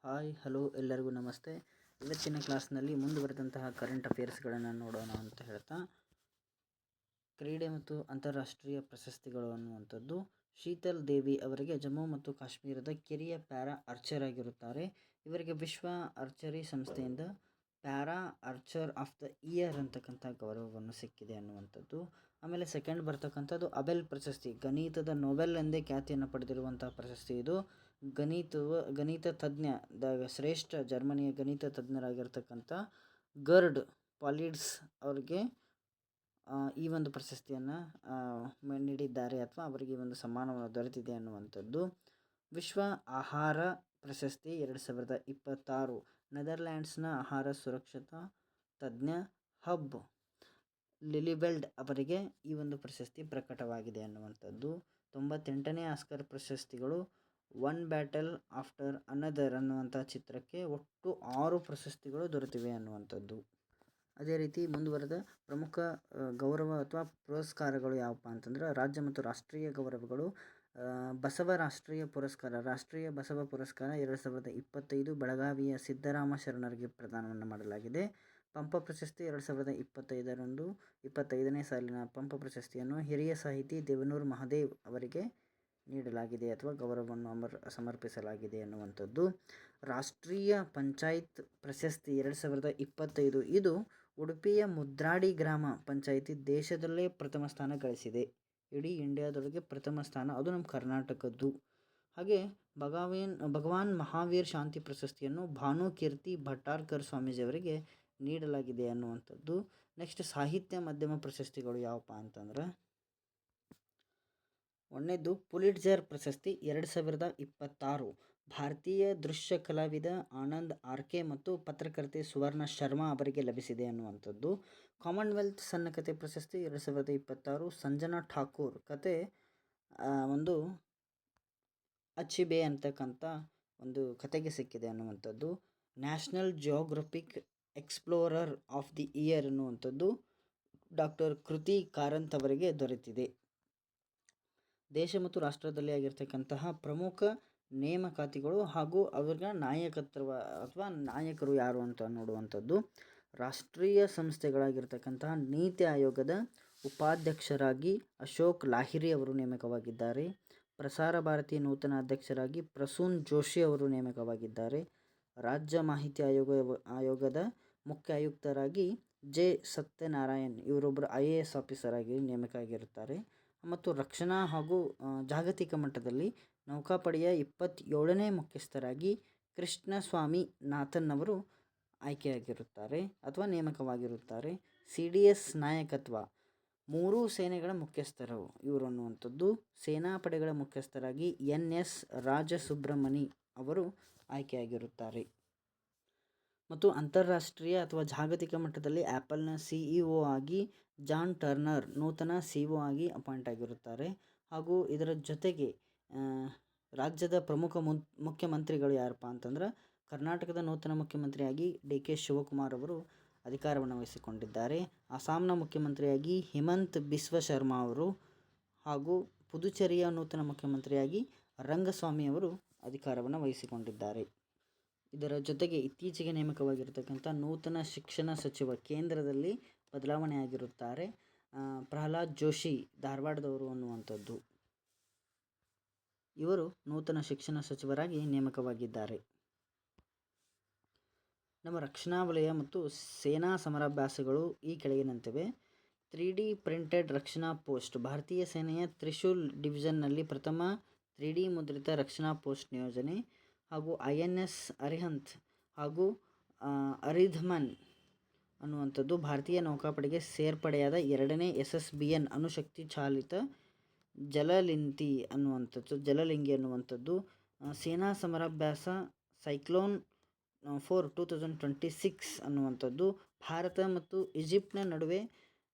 Hi hello ಎಲ್ಲರಿಗೂ ನಮಸ್ತೆ. ಇವತ್ತಿನ ಕ್ಲಾಸ್ನಲ್ಲಿ ಮುಂದುವರೆದಂತಹ ಕರೆಂಟ್ ಅಫೇರ್ಸ್ಗಳನ್ನು ನೋಡೋಣ ಅಂತ ಹೇಳ್ತಾ, ಕ್ರೀಡೆ ಮತ್ತು ಅಂತಾರಾಷ್ಟ್ರೀಯ ಪ್ರಶಸ್ತಿಗಳು ಅನ್ನುವಂಥದ್ದು. ಶೀತಲ್ ದೇವಿ ಅವರಿಗೆ ಜಮ್ಮು ಮತ್ತು ಕಾಶ್ಮೀರದ ಕಿರಿಯ ಪ್ಯಾರಾ ಆರ್ಚರ್ ಆಗಿರುತ್ತಾರೆ. ಇವರಿಗೆ ವಿಶ್ವ ಆರ್ಚರಿ ಸಂಸ್ಥೆಯಿಂದ para archer of the year ಅಂತಕ್ಕಂಥ ಗೌರವವನ್ನು ಸಿಕ್ಕಿದೆ ಅನ್ನುವಂಥದ್ದು. ಆಮೇಲೆ ಸೆಕೆಂಡ್ ಬರ್ತಕ್ಕಂಥದ್ದು ಅಬೆಲ್ ಪ್ರಶಸ್ತಿ, ಗಣಿತದ ನೊಬೆಲ್ ಎಂದೇ ಖ್ಯಾತಿಯನ್ನು ಪಡೆದಿರುವಂತಹ ಪ್ರಶಸ್ತಿ ಇದು. ಗಣಿತ ತಜ್ಞ ಶ್ರೇಷ್ಠ ಜರ್ಮನಿಯ ಗಣಿತ ತಜ್ಞರಾಗಿರ್ತಕ್ಕಂಥ ಗರ್ಡ್ ಪಾಲಿಡ್ಸ್ ಅವರಿಗೆ ಈ ಒಂದು ಪ್ರಶಸ್ತಿಯನ್ನು ನೀಡಿದ್ದಾರೆ ಅಥವಾ ಅವರಿಗೆ ಒಂದು ಸಮ್ಮಾನವನ್ನು ದೊರೆತಿದೆ ಅನ್ನುವಂಥದ್ದು. ವಿಶ್ವ ಆಹಾರ ಪ್ರಶಸ್ತಿ 2026 ನೆದರ್ಲ್ಯಾಂಡ್ಸ್ನ ಆಹಾರ ಸುರಕ್ಷತಾ ತಜ್ಞ ಹಬ್ ಲಿಲಿವೆಲ್ಡ್ ಅವರಿಗೆ ಈ ಒಂದು ಪ್ರಶಸ್ತಿ ಪ್ರಕಟವಾಗಿದೆ ಅನ್ನುವಂಥದ್ದು. 98ನೇ ಆಸ್ಕರ್ ಪ್ರಶಸ್ತಿಗಳು ಒನ್ ಬ್ಯಾಟಲ್ ಆಫ್ಟರ್ ಅನದರ್ ಅನ್ನುವಂಥ ಚಿತ್ರಕ್ಕೆ ಒಟ್ಟು 6 ಪ್ರಶಸ್ತಿಗಳು ದೊರೆತಿವೆ ಅನ್ನುವಂಥದ್ದು. ಅದೇ ರೀತಿ ಮುಂದುವರೆದ ಪ್ರಮುಖ ಗೌರವ ಅಥವಾ ಪುರಸ್ಕಾರಗಳು ಯಾವಪ್ಪ ಅಂತಂದ್ರೆ, ರಾಜ್ಯ ಮತ್ತು ರಾಷ್ಟ್ರೀಯ ಗೌರವಗಳು. ಬಸವ ರಾಷ್ಟ್ರೀಯ ಪುರಸ್ಕಾರ, ರಾಷ್ಟ್ರೀಯ ಬಸವ ಪುರಸ್ಕಾರ 2025 ಬೆಳಗಾವಿಯ ಸಿದ್ದರಾಮ ಶರಣರಿಗೆ ಪ್ರದಾನವನ್ನು ಮಾಡಲಾಗಿದೆ. ಪಂಪ ಪ್ರಶಸ್ತಿ 2025ನೇ ಸಾಲಿನ ಪಂಪ ಪ್ರಶಸ್ತಿಯನ್ನು ಹಿರಿಯ ಸಾಹಿತಿ ದೇವನೂರು ಮಹಾದೇವ್ ಅವರಿಗೆ ನೀಡಲಾಗಿದೆ ಅಥವಾ ಗೌರವವನ್ನು ಸಮರ್ಪಿಸಲಾಗಿದೆ ಅನ್ನುವಂಥದ್ದು. ರಾಷ್ಟ್ರೀಯ ಪಂಚಾಯತ್ ಪ್ರಶಸ್ತಿ 2025 ಇದು ಉಡುಪಿಯ ಮುದ್ರಾಡಿ ಗ್ರಾಮ ಪಂಚಾಯಿತಿ ದೇಶದಲ್ಲೇ ಪ್ರಥಮ ಸ್ಥಾನ ಗಳಿಸಿದೆ. ಇಡೀ ಇಂಡಿಯಾದೊಳಗೆ ಪ್ರಥಮ ಸ್ಥಾನ, ಅದು ನಮ್ಮ ಕರ್ನಾಟಕದ್ದು. ಹಾಗೆ ಭಗವಾನ್ ಮಹಾವೀರ್ ಶಾಂತಿ ಪ್ರಶಸ್ತಿಯನ್ನು ಭಾನುಕೀರ್ತಿ ಭಟ್ಟಾರ್ಕರ್ ಸ್ವಾಮೀಜಿಯವರಿಗೆ ನೀಡಲಾಗಿದೆ ಅನ್ನುವಂಥದ್ದು. ನೆಕ್ಸ್ಟ್ ಸಾಹಿತ್ಯ ಮಾಧ್ಯಮ ಪ್ರಶಸ್ತಿಗಳು ಯಾವಪ್ಪ ಅಂತಂದ್ರೆ, ಒಂದನೇದು ಪುಲಿಟ್ಜರ್ ಪ್ರಶಸ್ತಿ 2026 ಭಾರತೀಯ ದೃಶ್ಯ ಕಲಾವಿದ ಆನಂದ್ ಆರ್ಕೆ ಮತ್ತು ಪತ್ರಕರ್ತೆ ಸುವರ್ಣ ಶರ್ಮಾ ಅವರಿಗೆ ಲಭಿಸಿದೆ ಅನ್ನುವಂಥದ್ದು. ಕಾಮನ್ವೆಲ್ತ್ ಸಣ್ಣ ಕತೆ ಪ್ರಶಸ್ತಿ 2026 ಸಂಜನಾ ಠಾಕೂರ್ ಕತೆ ಒಂದು ಅಚಿಬೆ ಅಂತಕ್ಕಂಥ ಒಂದು ಕತೆಗೆ ಸಿಕ್ಕಿದೆ ಅನ್ನುವಂಥದ್ದು. National geographic explorer of the year ಅನ್ನುವಂಥದ್ದು ಡಾಕ್ಟರ್ ಕೃತಿ ಕಾರಂತ್ ಅವರಿಗೆ ದೊರೆತಿದೆ. ದೇಶ ಮತ್ತು ರಾಷ್ಟ್ರದಲ್ಲಿ ಆಗಿರ್ತಕ್ಕಂತಹ ಪ್ರಮುಖ ನೇಮಕಾತಿಗಳು ಹಾಗೂ ಅವರ ನಾಯಕತ್ವ ಅಥವಾ ನಾಯಕರು ಯಾರು ಅಂತ ನೋಡುವಂಥದ್ದು. ರಾಷ್ಟ್ರೀಯ ಸಂಸ್ಥೆಗಳಾಗಿರ್ತಕ್ಕಂತಹ ನೀತಿ ಆಯೋಗದ ಉಪಾಧ್ಯಕ್ಷರಾಗಿ ಅಶೋಕ್ ಲಾಹಿರಿ ಅವರು ನೇಮಕವಾಗಿದ್ದಾರೆ. ಪ್ರಸಾರ ಭಾರತಿ ನೂತನ ಅಧ್ಯಕ್ಷರಾಗಿ ಪ್ರಸೂನ್ ಜೋಶಿ ಅವರು ನೇಮಕವಾಗಿದ್ದಾರೆ. ರಾಜ್ಯ ಮಾಹಿತಿ ಆಯೋಗದ ಮುಖ್ಯ ಆಯುಕ್ತರಾಗಿ ಜೆ ಸತ್ಯನಾರಾಯಣ್ ಇವರೊಬ್ಬರು IAS ಆಫೀಸರ್ ಆಗಿ ನೇಮಕ ಆಗಿರುತ್ತಾರೆ. ಮತ್ತು ರಕ್ಷಣಾ ಹಾಗೂ ಜಾಗತಿಕ ಮಟ್ಟದಲ್ಲಿ ನೌಕಾಪಡೆಯ 27ನೇ ಮುಖ್ಯಸ್ಥರಾಗಿ ಕೃಷ್ಣಸ್ವಾಮಿ ನಾಥನ್ ಅವರು ಆಯ್ಕೆಯಾಗಿರುತ್ತಾರೆ ಅಥವಾ ನೇಮಕವಾಗಿರುತ್ತಾರೆ. CDS ನಾಯಕತ್ವ 3 ಸೇನೆಗಳ ಮುಖ್ಯಸ್ಥರು ಇವರು ಅನ್ನುವಂಥದ್ದು. ಸೇನಾಪಡೆಗಳ ಮುಖ್ಯಸ್ಥರಾಗಿ NS ರಾಜಸುಬ್ರಮಣಿ ಅವರು ಆಯ್ಕೆಯಾಗಿರುತ್ತಾರೆ. ಮತ್ತು ಅಂತಾರಾಷ್ಟ್ರೀಯ ಅಥವಾ ಜಾಗತಿಕ ಮಟ್ಟದಲ್ಲಿ ಆ್ಯಪಲ್ನ CEO ಆಗಿ ಜಾನ್ ಟರ್ನರ್ ನೂತನ CEO ಆಗಿ ಅಪಾಯಿಂಟ್ ಆಗಿರುತ್ತಾರೆ. ಹಾಗೂ ಇದರ ಜೊತೆಗೆ ರಾಜ್ಯದ ಪ್ರಮುಖ ಮುಖ್ಯಮಂತ್ರಿಗಳು ಯಾರಪ್ಪ ಅಂತಂದ್ರೆ, ಕರ್ನಾಟಕದ ನೂತನ ಮುಖ್ಯಮಂತ್ರಿಯಾಗಿ DK ಶಿವಕುಮಾರ್ ಅವರು ಅಧಿಕಾರವನ್ನು ವಹಿಸಿಕೊಂಡಿದ್ದಾರೆ. ಅಸ್ಸಾಂನ ಮುಖ್ಯಮಂತ್ರಿಯಾಗಿ ಹಿಮಂತ್ ಬಿಸ್ವ ಶರ್ಮಾ ಅವರು ಹಾಗೂ ಪುದುಚೇರಿಯ ನೂತನ ಮುಖ್ಯಮಂತ್ರಿಯಾಗಿ ರಂಗಸ್ವಾಮಿ ಅವರು ಅಧಿಕಾರವನ್ನು ವಹಿಸಿಕೊಂಡಿದ್ದಾರೆ. ಇದರ ಜೊತೆಗೆ ಇತ್ತೀಚೆಗೆ ನೇಮಕವಾಗಿರತಕ್ಕಂಥ ನೂತನ ಶಿಕ್ಷಣ ಸಚಿವ ಕೇಂದ್ರದಲ್ಲಿ ಬದಲಾವಣೆ ಆಗಿರುತ್ತಾರೆ. ಪ್ರಹ್ಲಾದ್ ಜೋಶಿ ಧಾರವಾಡದವರು ಅನ್ನುವಂಥದ್ದು. ಇವರು ನೂತನ ಶಿಕ್ಷಣ ಸಚಿವರಾಗಿ ನೇಮಕವಾಗಿದ್ದಾರೆ. ನಮ್ಮ ರಕ್ಷಣಾ ವಲಯ ಮತ್ತು ಸೇನಾ ಸಮರಾಭ್ಯಾಸಗಳು ಈ ಕೆಳಗಿನಂತಿವೆ. 3D ಪ್ರಿಂಟೆಡ್ ರಕ್ಷಣಾ ಪೋಸ್ಟ್, ಭಾರತೀಯ ಸೇನೆಯ ತ್ರಿಶೂಲ್ ಡಿವಿಷನ್ನಲ್ಲಿ ಪ್ರಥಮ 3D ಮುದ್ರಿತ ರಕ್ಷಣಾ ಪೋಸ್ಟ್ ನಿಯೋಜನೆ. ಹಾಗೂ INS ಅರಿಹಂತ್ ಹಾಗೂ ಅರಿಧಮನ್ ಅನ್ನುವಂಥದ್ದು ಭಾರತೀಯ ನೌಕಾಪಡೆಗೆ ಸೇರ್ಪಡೆಯಾದ 2ನೇ SSBN ಅಣುಶಕ್ತಿ ಚಾಲಿತ ಜಲಲಿಂಗಿ ಅನ್ನುವಂಥದ್ದು. ಸೇನಾ ಸಮರಾಭ್ಯಾಸ ಸೈಕ್ಲೋನ್ 4 2026 ಅನ್ನುವಂಥದ್ದು ಭಾರತ ಮತ್ತು ಈಜಿಪ್ಟ್ನ ನಡುವೆ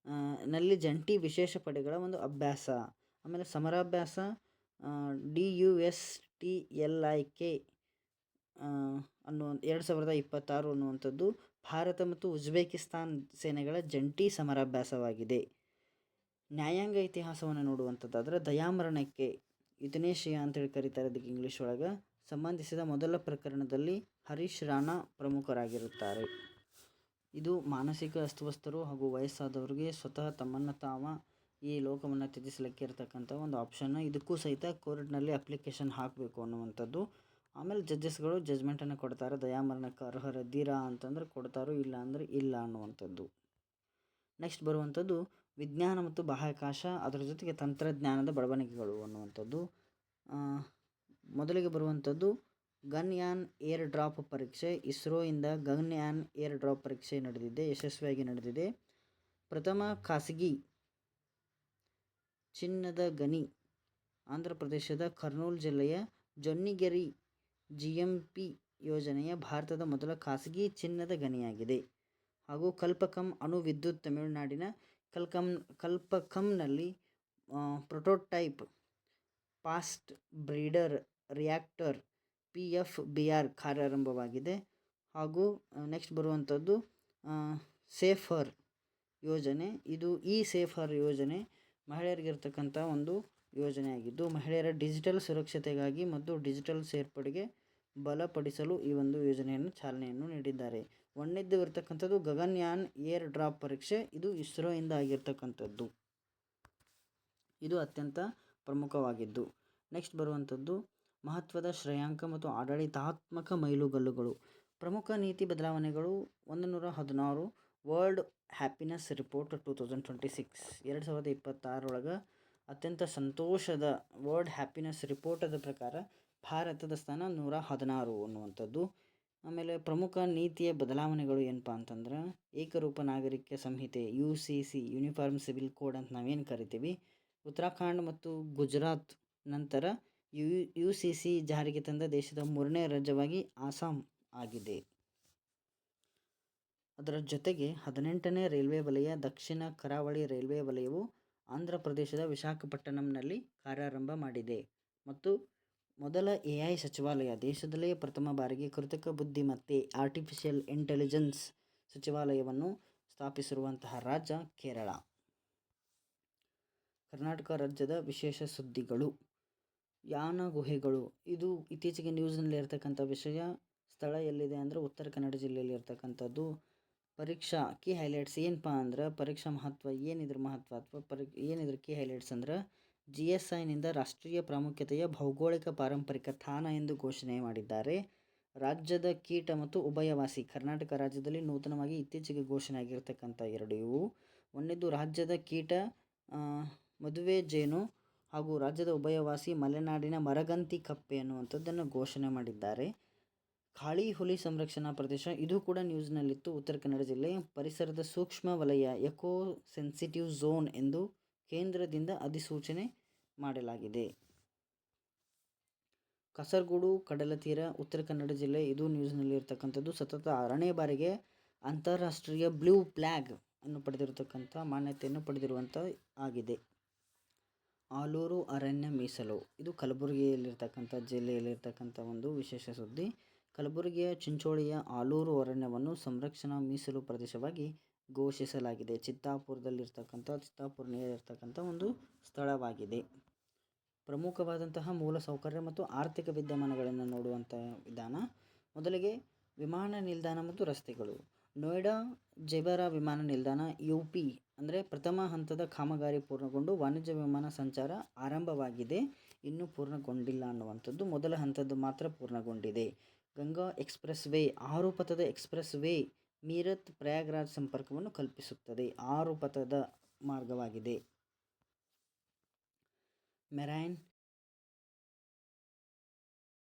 ನಲ್ಲಿ ಜಂಟಿ ವಿಶೇಷ ಪಡೆಗಳ ಒಂದು ಅಭ್ಯಾಸ. ಆಮೇಲೆ ಸಮರಾಭ್ಯಾಸ DUSTLIK 2026 ಅನ್ನುವಂಥದ್ದು ಭಾರತ ಮತ್ತು ಉಜ್ಬೇಕಿಸ್ತಾನ್ ಸೇನೆಗಳ ಜಂಟಿ ಸಮರಾಭ್ಯಾಸವಾಗಿದೆ. ನ್ಯಾಯಾಂಗ ಇತಿಹಾಸವನ್ನು ನೋಡುವಂಥದ್ದಾದರೆ, ದಯಾಮರಣಕ್ಕೆ ಯುಥನೇಶಿಯಾ ಅಂತೇಳಿ ಕರೀತಾರೆ ಇದಕ್ಕೆ ಇಂಗ್ಲೀಷ್ ಒಳಗೆ, ಸಂಬಂಧಿಸಿದ ಮೊದಲ ಪ್ರಕರಣದಲ್ಲಿ ಹರೀಶ್ ರಾಣಾ ಪ್ರಮುಖರಾಗಿರುತ್ತಾರೆ. ಇದು ಮಾನಸಿಕ ಅಸ್ವಸ್ಥರು ಹಾಗೂ ವಯಸ್ಸಾದವರಿಗೆ ಸ್ವತಃ ತಮ್ಮನ್ನು ಈ ಲೋಕವನ್ನು ತ್ಯಜಿಸಲಿಕ್ಕೆ ಇರತಕ್ಕಂಥ ಒಂದು ಆಪ್ಷನ್. ಇದಕ್ಕೂ ಸಹಿತ ಕೋರ್ಟ್ನಲ್ಲಿ ಅಪ್ಲಿಕೇಶನ್ ಹಾಕಬೇಕು ಅನ್ನುವಂಥದ್ದು. ಆಮೇಲೆ ಜಡ್ಜಸ್ಗಳು ಜಜ್ಮೆಂಟನ್ನು ಕೊಡ್ತಾರೆ. ದಯಾಮರಣಕ್ಕೆ ಅರ್ಹರಿದ್ದೀರಾ ಅಂತಂದ್ರೆ ಕೊಡ್ತಾರೋ, ಇಲ್ಲ ಅಂದರೆ ಇಲ್ಲ ಅನ್ನುವಂಥದ್ದು. ನೆಕ್ಸ್ಟ್ ಬರುವಂಥದ್ದು ವಿಜ್ಞಾನ ಮತ್ತು ಬಾಹ್ಯಾಕಾಶ, ಅದರ ಜೊತೆಗೆ ತಂತ್ರಜ್ಞಾನದ ಬೆಳವಣಿಗೆಗಳು ಅನ್ನುವಂಥದ್ದು. ಮೊದಲಿಗೆ ಬರುವಂಥದ್ದು ಗಗನ್ಯಾನ್ ಏರ್ ಡ್ರಾಪ್ ಪರೀಕ್ಷೆ. ಇಸ್ರೋಯಿಂದ ಗಗನ್ಯಾನ್ ಏರ್ ಡ್ರಾಪ್ ಪರೀಕ್ಷೆ ನಡೆದಿದೆ, ಯಶಸ್ವಿಯಾಗಿ ನಡೆದಿದೆ. ಪ್ರಥಮ ಖಾಸಗಿ ಚಿನ್ನದ ಗಣಿ ಆಂಧ್ರ ಪ್ರದೇಶದ ಕರ್ನೂಲ್ ಜಿಲ್ಲೆಯ ಜೊನ್ನಿಗೆರಿ GMP ಯೋಜನೆಯ ಭಾರತದ ಮೊದಲ ಖಾಸಗಿ ಚಿನ್ನದ ಗಣಿಯಾಗಿದೆ. ಹಾಗೂ ಕಲ್ಪಕಂ ಅಣು ವಿದ್ಯುತ್ ತಮಿಳುನಾಡಿನ ಕಲ್ಪಕಂನಲ್ಲಿ prototype fast breeder reactor PFBR ಕಾರ್ಯಾರಂಭವಾಗಿದೆ. ಹಾಗೂ ನೆಕ್ಸ್ಟ್ ಬರುವಂಥದ್ದು ಸೇಫರ್ ಯೋಜನೆ. ಈ ಸೇಫರ್ ಯೋಜನೆ ಮಹಿಳೆಯರಿಗಿರ್ತಕ್ಕಂಥ ಒಂದು ಯೋಜನೆಯಾಗಿದ್ದು, ಮಹಿಳೆಯರ ಡಿಜಿಟಲ್ ಸುರಕ್ಷತೆಗಾಗಿ ಮತ್ತು ಡಿಜಿಟಲ್ ಸೇರ್ಪಡೆಗೆ ಬಲಪಡಿಸಲು ಈ ಒಂದು ಯೋಜನೆಯನ್ನು ಚಾಲನೆಯನ್ನು ನೀಡಿದ್ದಾರೆ. ಒಂದನೇದ್ದು ಇರತಕ್ಕಂಥದ್ದು ಗಗನ್ಯಾನ್ ಏರ್ ಡ್ರಾಪ್ ಪರೀಕ್ಷೆ. ಇದು ಇಸ್ರೋಯಿಂದ ಆಗಿರ್ತಕ್ಕಂಥದ್ದು. ಇದು ಅತ್ಯಂತ ಪ್ರಮುಖವಾಗಿದ್ದು. ನೆಕ್ಸ್ಟ್ ಬರುವಂಥದ್ದು ಮಹತ್ವದ ಶ್ರೇಯಾಂಕ ಮತ್ತು ಆಡಳಿತಾತ್ಮಕ ಮೈಲುಗಲ್ಲುಗಳು. ಪ್ರಮುಖ ನೀತಿ ಬದಲಾವಣೆಗಳು 116 ವರ್ಲ್ಡ್ ಹ್ಯಾಪಿನೆಸ್ ರಿಪೋರ್ಟ್ 2026 2026 ಅತ್ಯಂತ ಸಂತೋಷದ ವರ್ಲ್ಡ್ ಹ್ಯಾಪಿನೆಸ್ ರಿಪೋರ್ಟದ ಪ್ರಕಾರ ಭಾರತದ ಸ್ಥಾನ 116 ಅನ್ನುವಂಥದ್ದು. ಆಮೇಲೆ ಪ್ರಮುಖ ನೀತಿಯ ಬದಲಾವಣೆಗಳು ಏನಪ್ಪ ಅಂತಂದ್ರೆ ಏಕರೂಪ ನಾಗರಿಕ ಸಂಹಿತೆ UCC ಯೂನಿಫಾರ್ಮ್ ಸಿವಿಲ್ ಕೋಡ್ ಅಂತ ನಾವೇನು ಕರಿತೀವಿ. ಉತ್ತರಾಖಂಡ್ ಮತ್ತು ಗುಜರಾತ್ ನಂತರ UCC ಜಾರಿಗೆ ತಂದ ದೇಶದ 3ನೇ ರಾಜ್ಯವಾಗಿ ಆಸಾಂ ಆಗಿದೆ. ಅದರ ಜೊತೆಗೆ 18ನೇ ರೈಲ್ವೆ ವಲಯ, ದಕ್ಷಿಣ ಕರಾವಳಿ ರೈಲ್ವೆ ವಲಯವು ಆಂಧ್ರ ಪ್ರದೇಶದ ವಿಶಾಖಪಟ್ಟಣಂನಲ್ಲಿ ಕಾರ್ಯಾರಂಭ ಮಾಡಿದೆ. ಮತ್ತು ಮೊದಲ AI ಸಚಿವಾಲಯ, ದೇಶದಲ್ಲೇ ಪ್ರಥಮ ಬಾರಿಗೆ ಕೃತಕ ಬುದ್ಧಿಮತ್ತೆ ಆರ್ಟಿಫಿಷಿಯಲ್ ಇಂಟೆಲಿಜೆನ್ಸ್ ಸಚಿವಾಲಯವನ್ನು ಸ್ಥಾಪಿಸಿರುವಂತಹ ರಾಜ್ಯ ಕೇರಳ. ಕರ್ನಾಟಕ ರಾಜ್ಯದ ವಿಶೇಷ ಸುದ್ದಿಗಳು. ಯಾನ ಗುಹೆಗಳು, ಇದು ಇತ್ತೀಚೆಗೆ ನ್ಯೂಸ್ನಲ್ಲಿ ಇರ್ತಕ್ಕಂಥ ವಿಷಯ. ಸ್ಥಳ ಎಲ್ಲಿದೆ ಅಂದರೆ ಉತ್ತರ ಕನ್ನಡ ಜಿಲ್ಲೆಯಲ್ಲಿ ಇರ್ತಕ್ಕಂಥದ್ದು. ಪರೀಕ್ಷಾ ಕೀ ಹೈಲೈಟ್ಸ್ ಏನಪ್ಪ ಅಂದ್ರೆ ಪರೀಕ್ಷಾ ಮಹತ್ವ ಏನಿದ್ರ ಏನಿದ್ರ ಕೀ ಹೈಲೈಟ್ಸ್ ಅಂದ್ರೆ GSIನಿಂದ ರಾಷ್ಟ್ರೀಯ ಪ್ರಾಮುಖ್ಯತೆಯ ಭೌಗೋಳಿಕ ಪಾರಂಪರಿಕ ತಾಣ ಎಂದು ಘೋಷಣೆ ಮಾಡಿದ್ದಾರೆ. ರಾಜ್ಯದ ಕೀಟ ಮತ್ತು ಉಭಯವಾಸಿ, ಕರ್ನಾಟಕ ರಾಜ್ಯದಲ್ಲಿ ನೂತನವಾಗಿ ಇತ್ತೀಚೆಗೆ ಘೋಷಣೆ ಆಗಿರ್ತಕ್ಕಂಥ ಎರಡು ಇವು. ಒಂದನೇದು ರಾಜ್ಯದ ಕೀಟ ಮದುವೆ ಜೇನು ಹಾಗೂ ರಾಜ್ಯದ ಉಭಯವಾಸಿ ಮಲೆನಾಡಿನ ಮರಗಂತಿ ಕಪ್ಪೆ ಅನ್ನುವಂಥದ್ದನ್ನು ಘೋಷಣೆ ಮಾಡಿದ್ದಾರೆ. ಕಾಳಿ ಹುಲಿ ಸಂರಕ್ಷಣಾ ಪ್ರದೇಶ, ಇದು ಕೂಡ ನ್ಯೂಸ್ನಲ್ಲಿತ್ತು. ಉತ್ತರ ಕನ್ನಡ ಜಿಲ್ಲೆ ಪರಿಸರದ ಸೂಕ್ಷ್ಮ ವಲಯ ಎಕೋ ಸೆನ್ಸಿಟಿವ್ ಝೋನ್ ಎಂದು ಕೇಂದ್ರದಿಂದ ಅಧಿಸೂಚನೆ ಮಾಡಲಾಗಿದೆ. ಕಾಸರಗೋಡು ಕಡಲತೀರ, ಉತ್ತರ ಕನ್ನಡ ಜಿಲ್ಲೆ, ಇದು ನ್ಯೂಸ್ನಲ್ಲಿ ಇರ್ತಕ್ಕಂಥದ್ದು. ಸತತ 6ನೇ ಬಾರಿಗೆ ಅಂತಾರಾಷ್ಟ್ರೀಯ ಬ್ಲೂ ಫ್ಲ್ಯಾಗ್ ಅನ್ನು ಪಡೆದಿರತಕ್ಕಂಥ ಮಾನ್ಯತೆಯನ್ನು ಪಡೆದಿರುವಂಥ ಆಗಿದೆ. ಆಲೂರು ಅರಣ್ಯ ಮೀಸಲು, ಇದು ಕಲಬುರಗಿಯಲ್ಲಿರ್ತಕ್ಕಂಥ ಜಿಲ್ಲೆಯಲ್ಲಿರ್ತಕ್ಕಂಥ ಒಂದು ವಿಶೇಷ ಸುದ್ದಿ. ಕಲಬುರಗಿಯ ಚಿಂಚೋಳಿಯ ಆಲೂರು ಅರಣ್ಯವನ್ನು ಸಂರಕ್ಷಣಾ ಮೀಸಲು ಪ್ರದೇಶವಾಗಿ ಘೋಷಿಸಲಾಗಿದೆ. ಚಿತ್ತಾಪುರದಲ್ಲಿರ್ತಕ್ಕಂಥ ಒಂದು ಸ್ಥಳವಾಗಿದೆ. ಪ್ರಮುಖವಾದಂತಹ ಮೂಲಸೌಕರ್ಯ ಮತ್ತು ಆರ್ಥಿಕ ವಿದ್ಯಮಾನಗಳನ್ನು ನೋಡುವಂಥ ವಿಧಾನ. ಮೊದಲಿಗೆ ವಿಮಾನ ನಿಲ್ದಾಣ ಮತ್ತು ರಸ್ತೆಗಳು. ನೋಯ್ಡಾ ಜೆಬರಾ ವಿಮಾನ ನಿಲ್ದಾಣ UP ಅಂದರೆ ಪ್ರಥಮ ಹಂತದ ಕಾಮಗಾರಿ ಪೂರ್ಣಗೊಂಡು ವಾಣಿಜ್ಯ ವಿಮಾನ ಸಂಚಾರ ಆರಂಭವಾಗಿದೆ. ಇನ್ನೂ ಪೂರ್ಣಗೊಂಡಿಲ್ಲ ಅನ್ನುವಂಥದ್ದು. ಮೊದಲ ಹಂತದ್ದು ಮಾತ್ರ ಪೂರ್ಣಗೊಂಡಿದೆ. ಗಂಗಾ ಎಕ್ಸ್ಪ್ರೆಸ್ ವೇ 6 ಪಥದ ಎಕ್ಸ್ಪ್ರೆಸ್ ವೇ ಮೀರತ್ ಪ್ರಯಾಗ್ರಾಜ್ ಸಂಪರ್ಕವನ್ನು ಕಲ್ಪಿಸುತ್ತದೆ. 6 ಪಥದ ಮಾರ್ಗವಾಗಿದೆ. ಮೆರೈನ್